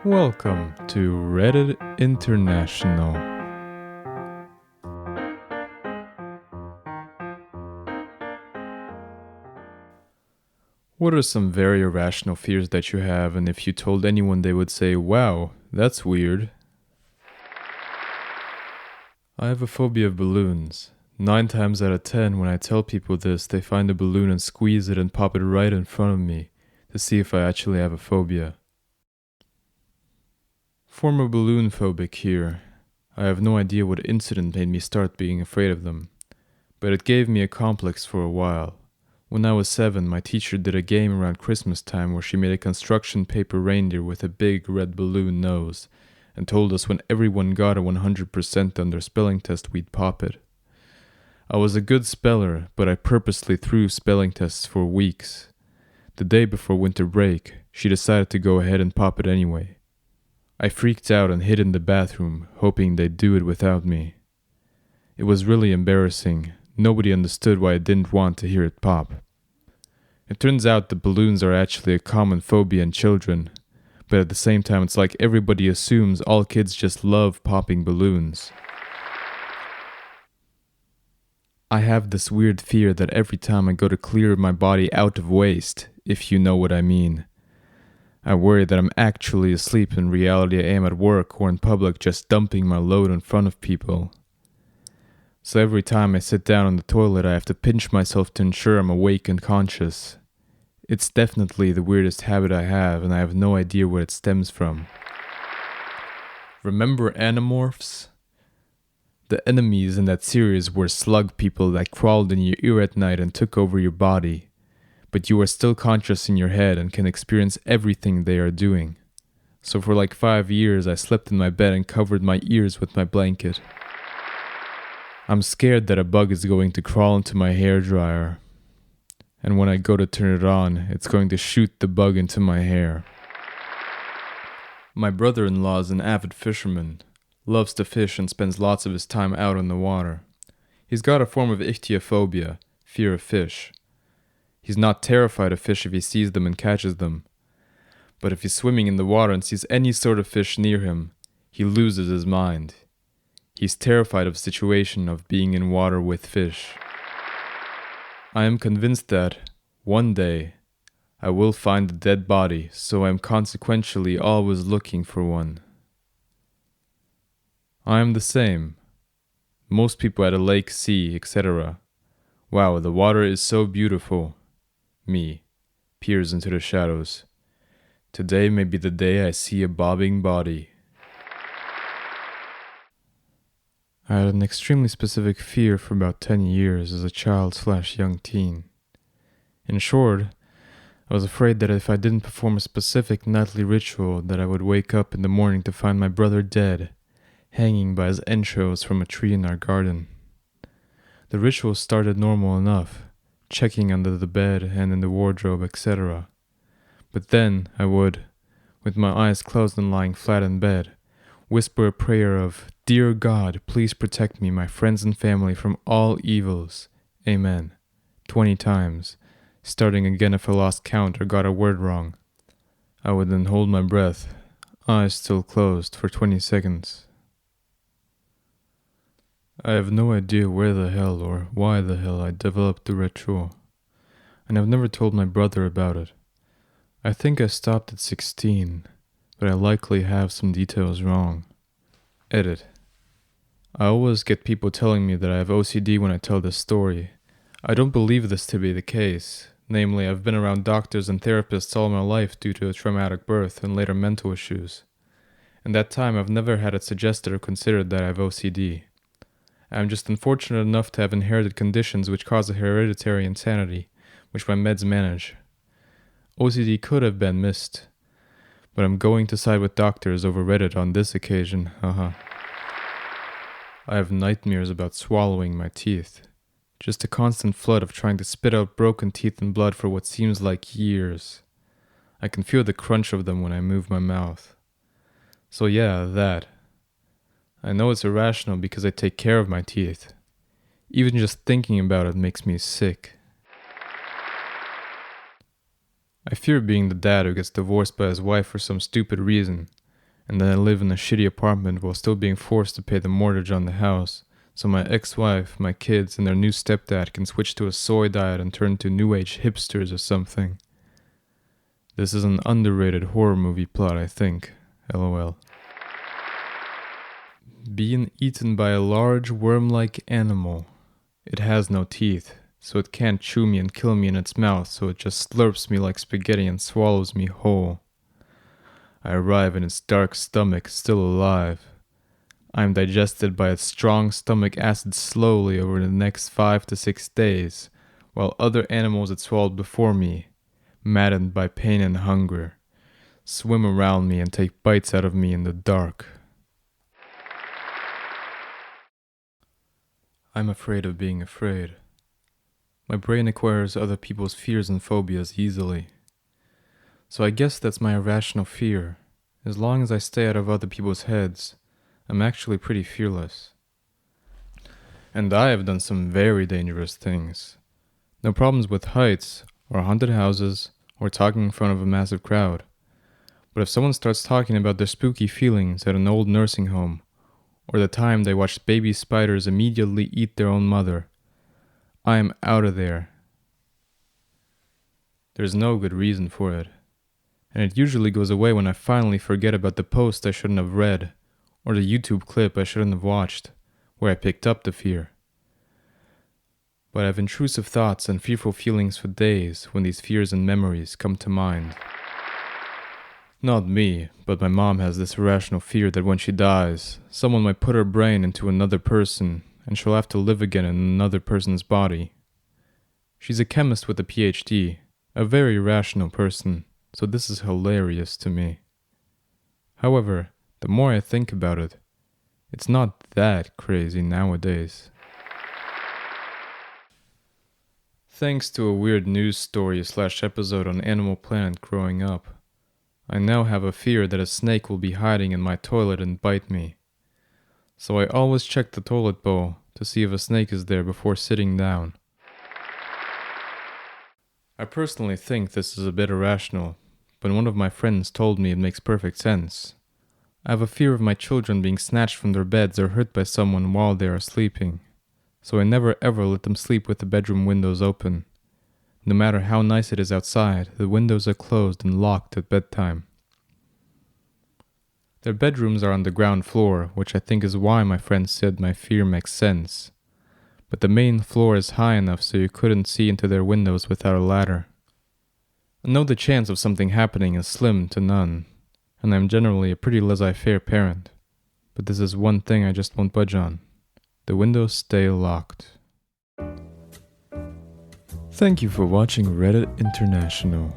Welcome to Reddit International. What are some very irrational fears that you have, and if you told anyone they would say, "Wow, that's weird"? I have a phobia of balloons. 9 times out of 10 when I tell people this, they find a balloon and squeeze it and pop it right in front of me to see if I actually have a phobia. Former balloon phobic here. I have no idea what incident made me start being afraid of them, but it gave me a complex for a while. When I was 7, my teacher did a game around Christmas time where she made a construction paper reindeer with a big red balloon nose and told us when everyone got a 100% on their spelling test we'd pop it. I was a good speller, but I purposely threw spelling tests for weeks. The day before winter break, she decided to go ahead and pop it anyway. I freaked out and hid in the bathroom, hoping they'd do it without me. It was really embarrassing. Nobody understood why I didn't want to hear it pop. It turns out that balloons are actually a common phobia in children, but at the same time it's like everybody assumes all kids just love popping balloons. I have this weird fear that every time I go to clear my body out of waste, if you know what I mean, I worry that I'm actually asleep in reality. I am at work or in public just dumping my load in front of people. So every time I sit down on the toilet, I have to pinch myself to ensure I'm awake and conscious. It's definitely the weirdest habit I have, and I have no idea where it stems from. Remember Animorphs? The enemies in that series were slug people that crawled in your ear at night and took over your body, but you are still conscious in your head and can experience everything they are doing. So for like 5 years, I slept in my bed and covered my ears with my blanket. I'm scared that a bug is going to crawl into my hairdryer, and when I go to turn it on, it's going to shoot the bug into my hair. My brother-in-law is an avid fisherman, loves to fish and spends lots of his time out on the water. He's got a form of ichthyophobia, fear of fish. He's not terrified of fish if he sees them and catches them, but if he's swimming in the water and sees any sort of fish near him, he loses his mind. He's terrified of the situation of being in water with fish. I am convinced that, one day, I will find a dead body, so I am consequentially always looking for one. I am the same. Most people at a lake, sea, etc. Wow, the water is so beautiful. Me, peers into the shadows. Today may be the day I see a bobbing body. I had an extremely specific fear for about 10 years as a child/young teen. In short, I was afraid that if I didn't perform a specific nightly ritual, that I would wake up in the morning to find my brother dead, hanging by his entrails from a tree in our garden. The ritual started normal enough, checking under the bed and in the wardrobe, etc. But then I would, with my eyes closed and lying flat in bed, whisper a prayer of, "Dear God, please protect me, my friends and family from all evils. Amen," 20 times, starting again if I lost count or got a word wrong. I would then hold my breath, eyes still closed, for 20 seconds. I have no idea where the hell or why the hell I developed the ritual, and I've never told my brother about it. I think I stopped at 16, but I likely have some details wrong. Edit. I always get people telling me that I have OCD when I tell this story. I don't believe this to be the case. Namely, I've been around doctors and therapists all my life due to a traumatic birth and later mental issues. In that time, I've never had it suggested or considered that I have OCD. I am just unfortunate enough to have inherited conditions which cause a hereditary insanity, which my meds manage. OCD could have been missed, but I'm going to side with doctors over Reddit on this occasion, haha. I have nightmares about swallowing my teeth. Just a constant flood of trying to spit out broken teeth and blood for what seems like years. I can feel the crunch of them when I move my mouth. So yeah, that. I know it's irrational because I take care of my teeth. Even just thinking about it makes me sick. I fear being the dad who gets divorced by his wife for some stupid reason, And then I live in a shitty apartment while still being forced to pay the mortgage on the house, so my ex-wife, my kids, and their new stepdad can switch to a soy diet and turn into new age hipsters or something. This is an underrated horror movie plot, I think. LOL. Being eaten by a large worm-like animal. It has no teeth, so it can't chew me and kill me in its mouth, so it just slurps me like spaghetti and swallows me whole. I arrive in its dark stomach, still alive. I am digested by its strong stomach acid slowly over the next 5 to 6 days, while other animals it swallowed before me, maddened by pain and hunger, swim around me and take bites out of me in the dark. I'm afraid of being afraid. My brain acquires other people's fears and phobias easily. So I guess that's my irrational fear. As long as I stay out of other people's heads, I'm actually pretty fearless. And I have done some very dangerous things. No problems with heights, or haunted houses, or talking in front of a massive crowd. But if someone starts talking about their spooky feelings at an old nursing home, or the time they watched baby spiders immediately eat their own mother, I am out of there. There's no good reason for it. And it usually goes away when I finally forget about the post I shouldn't have read, or the YouTube clip I shouldn't have watched, where I picked up the fear. But I have intrusive thoughts and fearful feelings for days when these fears and memories come to mind. Not me, but my mom has this irrational fear that when she dies, someone might put her brain into another person and she'll have to live again in another person's body. She's a chemist with a PhD, a very rational person, so this is hilarious to me. However, the more I think about it, it's not that crazy nowadays. Thanks to a weird news story / episode on Animal Planet growing up, I now have a fear that a snake will be hiding in my toilet and bite me. So I always check the toilet bowl to see if a snake is there before sitting down. I personally think this is a bit irrational, but one of my friends told me it makes perfect sense. I have a fear of my children being snatched from their beds or hurt by someone while they are sleeping, so I never ever let them sleep with the bedroom windows open. No matter how nice it is outside, the windows are closed and locked at bedtime. Their bedrooms are on the ground floor, which I think is why my friend said my fear makes sense. But the main floor is high enough so you couldn't see into their windows without a ladder. I know the chance of something happening is slim to none, and I'm generally a pretty laissez-faire parent. But this is one thing I just won't budge on. The windows stay locked. Thank you for watching Reddit International.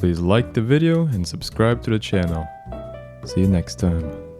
Please like the video and subscribe to the channel. See you next time.